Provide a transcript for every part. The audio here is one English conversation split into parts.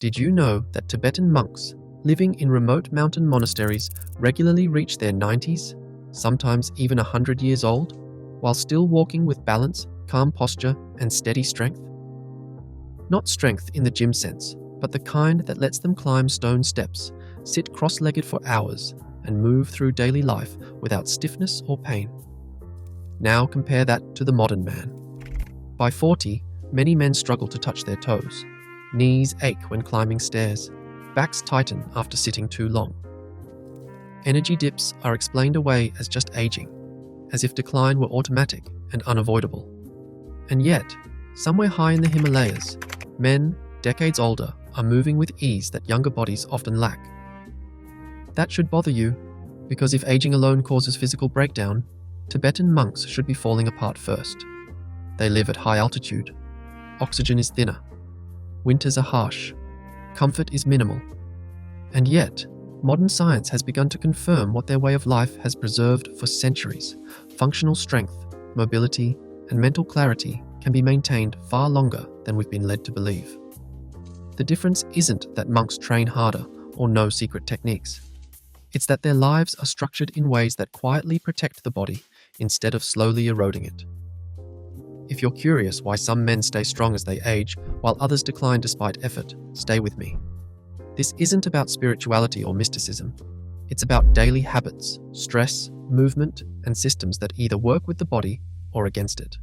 Did you know that Tibetan monks living in remote mountain monasteries regularly reach their 90s, sometimes even 100 years old, while still walking with balance, calm posture, and steady strength? Not strength in the gym sense, but the kind that lets them climb stone steps, sit cross-legged for hours, and move through daily life without stiffness or pain. Now compare that to the modern man. By 40, many men struggle to touch their toes. Knees ache when climbing stairs. Backs tighten after sitting too long. Energy dips are explained away as just aging, as if decline were automatic and unavoidable. And yet, somewhere high in the Himalayas, men, decades older, are moving with ease that younger bodies often lack. That should bother you, because if aging alone causes physical breakdown, Tibetan monks should be falling apart first. They live at high altitude. Oxygen is thinner. Winters are harsh. Comfort is minimal. And yet, modern science has begun to confirm what their way of life has preserved for centuries. Functional strength, mobility, and mental clarity can be maintained far longer than we've been led to believe. The difference isn't that monks train harder or know secret techniques. It's that their lives are structured in ways that quietly protect the body instead of slowly eroding it. If you're curious why some men stay strong as they age, while others decline despite effort, stay with me. This isn't about spirituality or mysticism. It's about daily habits, stress, movement, and systems that either work with the body or against it.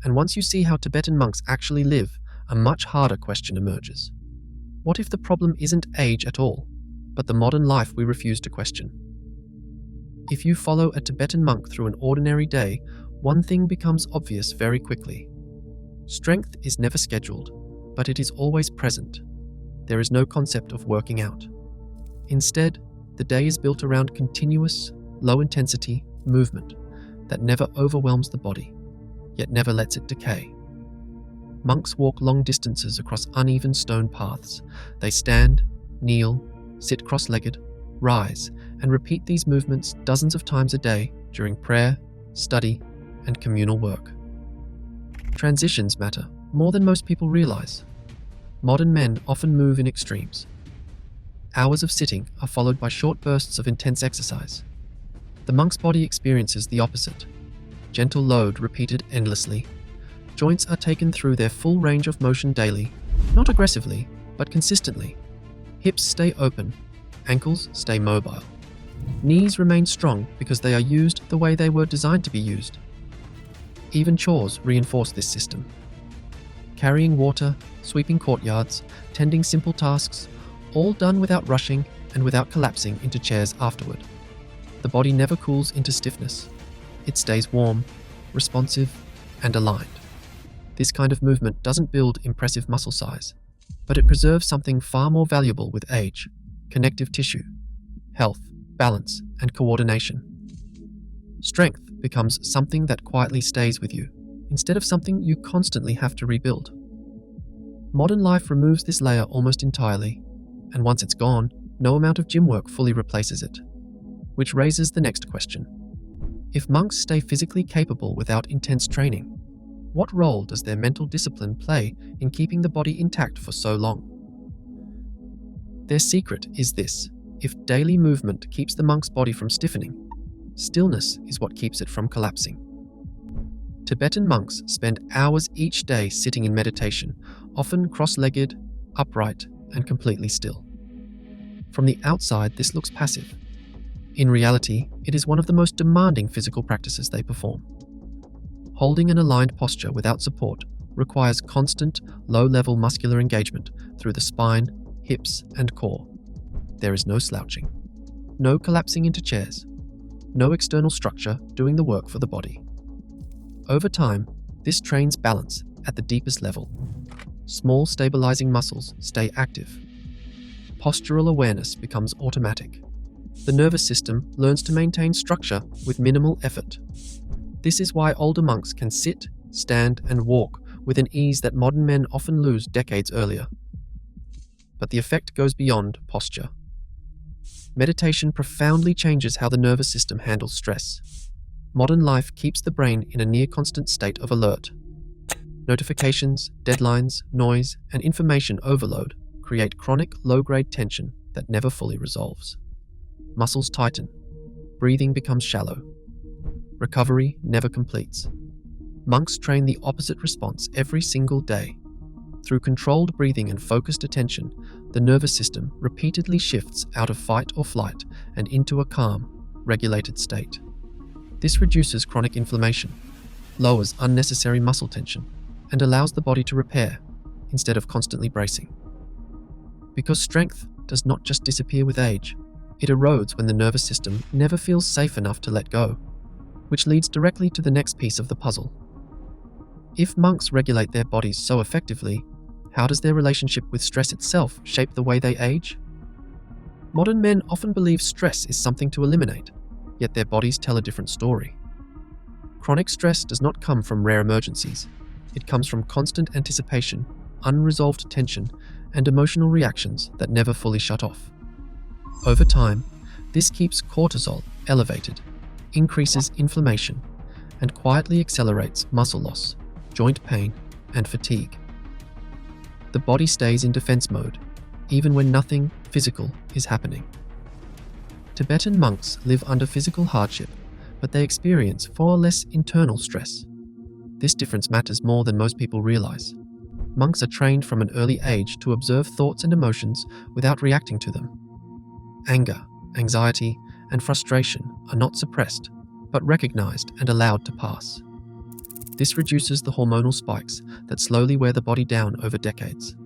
And once you see how Tibetan monks actually live, a much harder question emerges. What if the problem isn't age at all, but the modern life we refuse to question? If you follow a Tibetan monk through an ordinary day, one thing becomes obvious very quickly. Strength is never scheduled, but it is always present. There is no concept of working out. Instead, the day is built around continuous, low-intensity movement that never overwhelms the body, yet never lets it decay. Monks walk long distances across uneven stone paths. They stand, kneel, sit cross-legged, rise, and repeat these movements dozens of times a day during prayer, study, and communal work. Transitions matter more than most people realize. Modern men often move in extremes. Hours of sitting are followed by short bursts of intense exercise. The monk's body experiences the opposite. Gentle load repeated endlessly. Joints are taken through their full range of motion daily, not aggressively, but consistently. Hips stay open, ankles stay mobile. Knees remain strong because they are used the way they were designed to be used. Even chores reinforce this system. Carrying water, sweeping courtyards, tending simple tasks, all done without rushing and without collapsing into chairs afterward. The body never cools into stiffness. It stays warm, responsive, and aligned. This kind of movement doesn't build impressive muscle size, but it preserves something far more valuable with age: connective tissue, health, balance, and coordination. Strength becomes something that quietly stays with you, instead of something you constantly have to rebuild. Modern life removes this layer almost entirely, and once it's gone, no amount of gym work fully replaces it. Which raises the next question. If monks stay physically capable without intense training, what role does their mental discipline play in keeping the body intact for so long? Their secret is this: if daily movement keeps the monk's body from stiffening, stillness is what keeps it from collapsing. Tibetan monks spend hours each day sitting in meditation, often cross-legged, upright, and completely still. From the outside, this looks passive. In reality, it is one of the most demanding physical practices they perform. Holding an aligned posture without support requires constant, low-level muscular engagement through the spine, hips, and core. There is no slouching, no collapsing into chairs, no external structure doing the work for the body. Over time, this trains balance at the deepest level. Small stabilizing muscles stay active. Postural awareness becomes automatic. The nervous system learns to maintain structure with minimal effort. This is why older monks can sit, stand, and walk with an ease that modern men often lose decades earlier. But the effect goes beyond posture. Meditation profoundly changes how the nervous system handles stress. Modern life keeps the brain in a near-constant state of alert. Notifications, deadlines, noise, and information overload create chronic low-grade tension that never fully resolves. Muscles tighten, breathing becomes shallow. Recovery never completes. Monks train the opposite response every single day. Through controlled breathing and focused attention, the nervous system repeatedly shifts out of fight or flight and into a calm, regulated state. This reduces chronic inflammation, lowers unnecessary muscle tension, and allows the body to repair instead of constantly bracing. Because strength does not just disappear with age, it erodes when the nervous system never feels safe enough to let go, which leads directly to the next piece of the puzzle. If monks regulate their bodies so effectively, how does their relationship with stress itself shape the way they age? Modern men often believe stress is something to eliminate, yet their bodies tell a different story. Chronic stress does not come from rare emergencies. It comes from constant anticipation, unresolved tension, and emotional reactions that never fully shut off. Over time, this keeps cortisol elevated, increases inflammation, and quietly accelerates muscle loss, joint pain, and fatigue. The body stays in defense mode, even when nothing physical is happening. Tibetan monks live under physical hardship, but they experience far less internal stress. This difference matters more than most people realize. Monks are trained from an early age to observe thoughts and emotions without reacting to them. Anger, anxiety, and frustration are not suppressed, but recognized and allowed to pass. This reduces the hormonal spikes that slowly wear the body down over decades.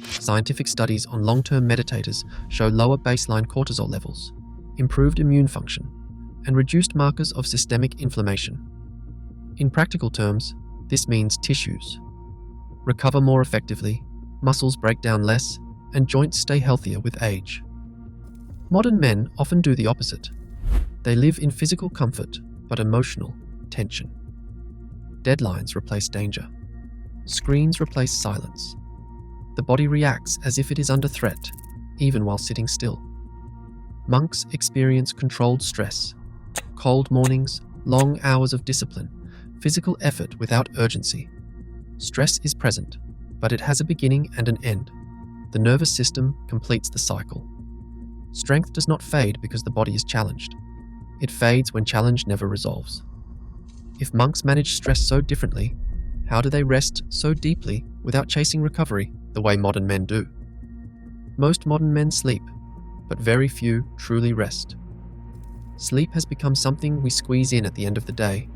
Scientific studies on long-term meditators show lower baseline cortisol levels, improved immune function, and reduced markers of systemic inflammation. In practical terms, this means tissues recover more effectively, muscles break down less, and joints stay healthier with age. Modern men often do the opposite. They live in physical comfort, but emotional tension. Deadlines replace danger. Screens replace silence. The body reacts as if it is under threat, even while sitting still. Monks experience controlled stress, cold mornings, long hours of discipline, physical effort without urgency. Stress is present, but it has a beginning and an end. The nervous system completes the cycle. Strength does not fade because the body is challenged. It fades when challenge never resolves. If monks manage stress so differently, how do they rest so deeply without chasing recovery the way modern men do? Most modern men sleep, but very few truly rest. Sleep has become something we squeeze in at the end of the day,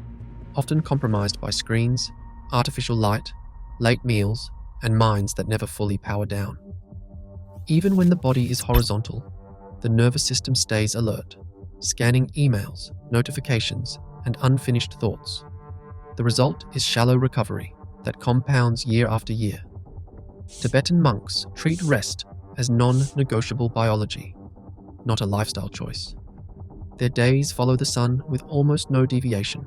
often compromised by screens, artificial light, late meals, and minds that never fully power down. Even when the body is horizontal, the nervous system stays alert, scanning emails, notifications, and unfinished thoughts. The result is shallow recovery that compounds year after year. Tibetan monks treat rest as non-negotiable biology, not a lifestyle choice. Their days follow the sun with almost no deviation.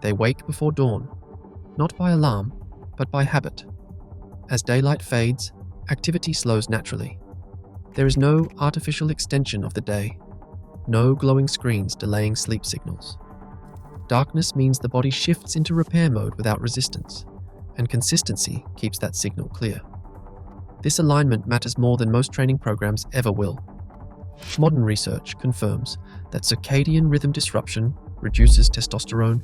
They wake before dawn, not by alarm, but by habit. As daylight fades, activity slows naturally. There is no artificial extension of the day, no glowing screens delaying sleep signals. Darkness means the body shifts into repair mode without resistance, and consistency keeps that signal clear. This alignment matters more than most training programs ever will. Modern research confirms that circadian rhythm disruption reduces testosterone,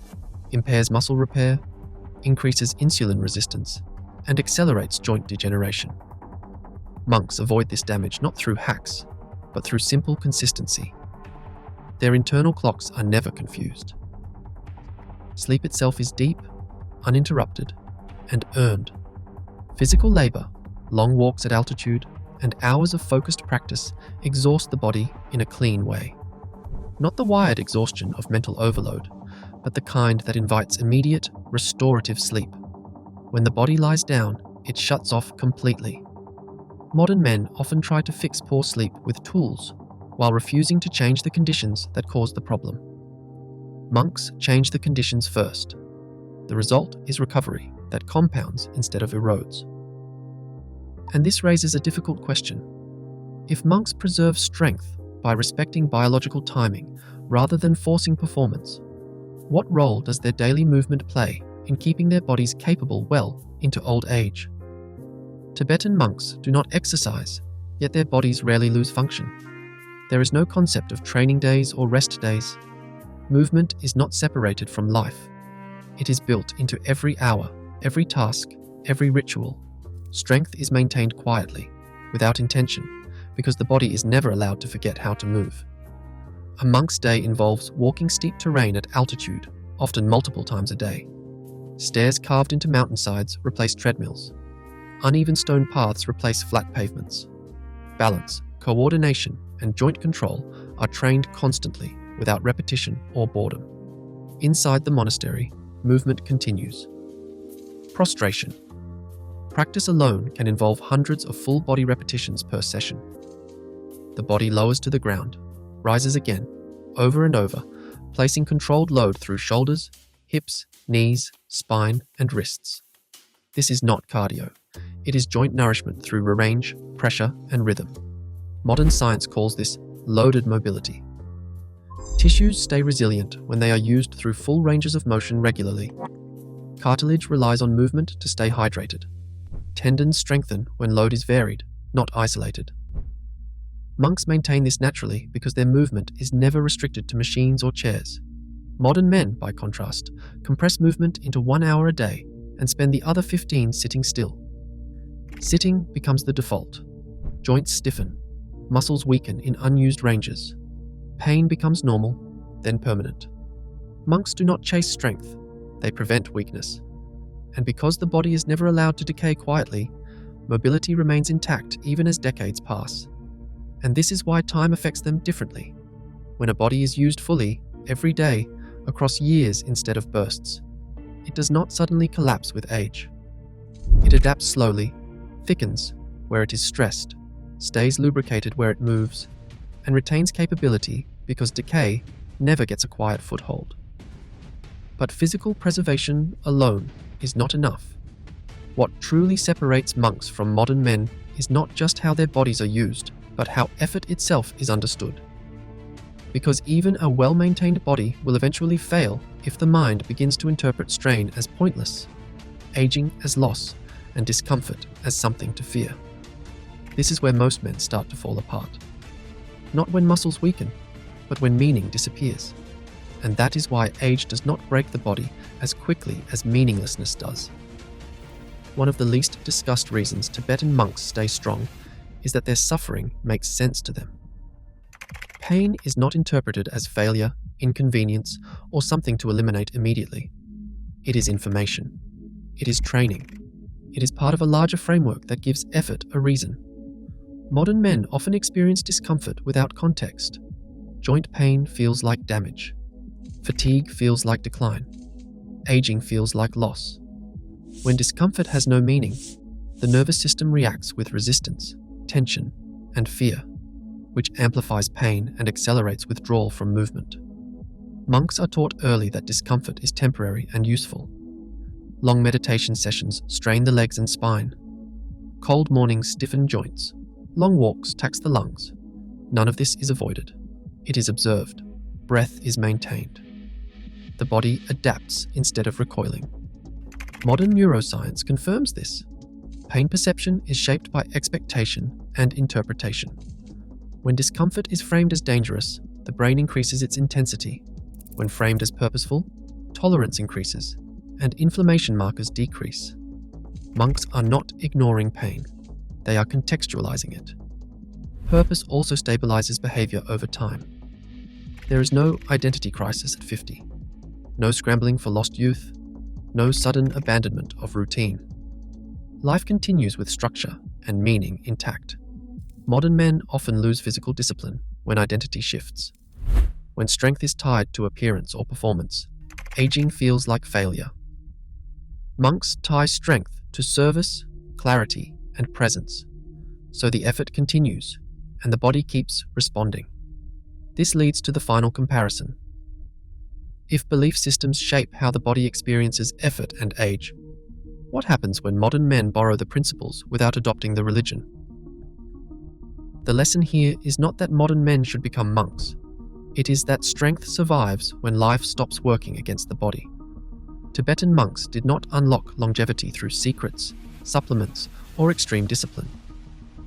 impairs muscle repair, increases insulin resistance, and accelerates joint degeneration. Monks avoid this damage not through hacks, but through simple consistency. Their internal clocks are never confused. Sleep itself is deep, uninterrupted, and earned. Physical labor, long walks at altitude, and hours of focused practice exhaust the body in a clean way. Not the wired exhaustion of mental overload, but the kind that invites immediate, restorative sleep. When the body lies down, it shuts off completely. Modern men often try to fix poor sleep with tools, while refusing to change the conditions that cause the problem. Monks change the conditions first. The result is recovery that compounds instead of erodes. And this raises a difficult question. If monks preserve strength by respecting biological timing rather than forcing performance, what role does their daily movement play in keeping their bodies capable well into old age? Tibetan monks do not exercise yet their bodies rarely lose function. There is no concept of training days or rest days. Movement is not separated from life. It is built into every hour, every task, every ritual. Strength is maintained quietly, without intention, because the body is never allowed to forget how to move. A monk's day involves walking steep terrain at altitude, often multiple times a day. Stairs carved into mountainsides replace treadmills. Uneven stone paths replace flat pavements. Balance, coordination, and joint control are trained constantly, without repetition or boredom. Inside the monastery, movement continues. Prostration. Practice alone can involve hundreds of full-body repetitions per session. The body lowers to the ground, rises again, over and over, placing controlled load through shoulders, hips, knees, spine, and wrists. This is not cardio. It is joint nourishment through range, pressure, and rhythm. Modern science calls this loaded mobility. Tissues stay resilient when they are used through full ranges of motion regularly. Cartilage relies on movement to stay hydrated. Tendons strengthen when load is varied, not isolated. Monks maintain this naturally because their movement is never restricted to machines or chairs. Modern men, by contrast, compress movement into 1 hour a day and spend the other 15 sitting still. Sitting becomes the default. Joints stiffen. Muscles weaken in unused ranges. Pain becomes normal, then permanent. Monks do not chase strength, they prevent weakness. And because the body is never allowed to decay quietly, mobility remains intact even as decades pass. And this is why time affects them differently. When a body is used fully, every day, across years instead of bursts, it does not suddenly collapse with age. It adapts slowly, thickens where it is stressed, stays lubricated where it moves, and retains capability because decay never gets a quiet foothold. But physical preservation alone is not enough. What truly separates monks from modern men is not just how their bodies are used, but how effort itself is understood. Because even a well-maintained body will eventually fail if the mind begins to interpret strain as pointless, aging as loss, and discomfort as something to fear. This is where most men start to fall apart. Not when muscles weaken, but when meaning disappears. And that is why age does not break the body as quickly as meaninglessness does. One of the least discussed reasons Tibetan monks stay strong is that their suffering makes sense to them. Pain is not interpreted as failure, inconvenience, or something to eliminate immediately. It is information. It is training. It is part of a larger framework that gives effort a reason. Modern men often experience discomfort without context. Joint pain feels like damage. Fatigue feels like decline. Aging feels like loss. When discomfort has no meaning, the nervous system reacts with resistance, tension, and fear, which amplifies pain and accelerates withdrawal from movement. Monks are taught early that discomfort is temporary and useful. Long meditation sessions strain the legs and spine. Cold mornings stiffen joints. Long walks tax the lungs. None of this is avoided. It is observed. Breath is maintained. The body adapts instead of recoiling. Modern neuroscience confirms this. Pain perception is shaped by expectation and interpretation. When discomfort is framed as dangerous, the brain increases its intensity. When framed as purposeful, tolerance increases, and inflammation markers decrease. Monks are not ignoring pain. They are contextualizing it. Purpose also stabilizes behavior over time. There is no identity crisis at 50. No scrambling for lost youth. No sudden abandonment of routine. Life continues with structure and meaning intact. Modern men often lose physical discipline when identity shifts. When strength is tied to appearance or performance, aging feels like failure. Monks tie strength to service, clarity, and presence, so the effort continues and the body keeps responding. This leads to the final comparison. If belief systems shape how the body experiences effort and age, what happens when modern men borrow the principles without adopting the religion? The lesson here is not that modern men should become monks. It is that strength survives when life stops working against the body. Tibetan monks did not unlock longevity through secrets, supplements, or extreme discipline.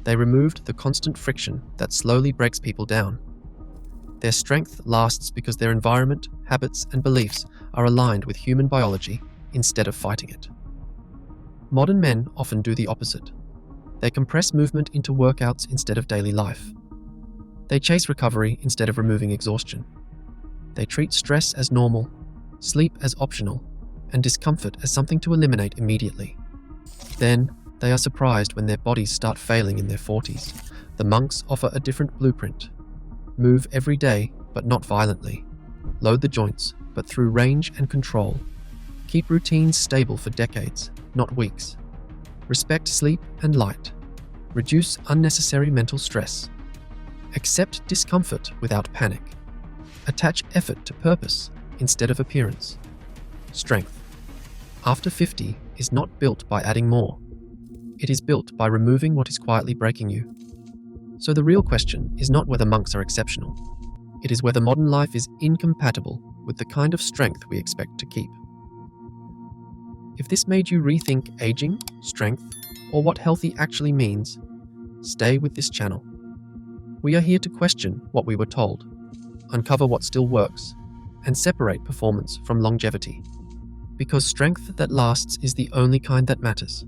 They removed the constant friction that slowly breaks people down. Their strength lasts because their environment, habits, and beliefs are aligned with human biology instead of fighting it. Modern men often do the opposite. They compress movement into workouts instead of daily life. They chase recovery instead of removing exhaustion. They treat stress as normal, sleep as optional, and discomfort as something to eliminate immediately. Then, they are surprised when their bodies start failing in their 40s. The monks offer a different blueprint. Move every day, but not violently. Load the joints, but through range and control. Keep routines stable for decades, not weeks. Respect sleep and light. Reduce unnecessary mental stress. Accept discomfort without panic. Attach effort to purpose instead of appearance. Strength. After 50 is not built by adding more. It is built by removing what is quietly breaking you. So the real question is not whether monks are exceptional. It is whether modern life is incompatible with the kind of strength we expect to keep. If this made you rethink aging, strength, or what healthy actually means, stay with this channel. We are here to question what we were told, uncover what still works, and separate performance from longevity. Because strength that lasts is the only kind that matters.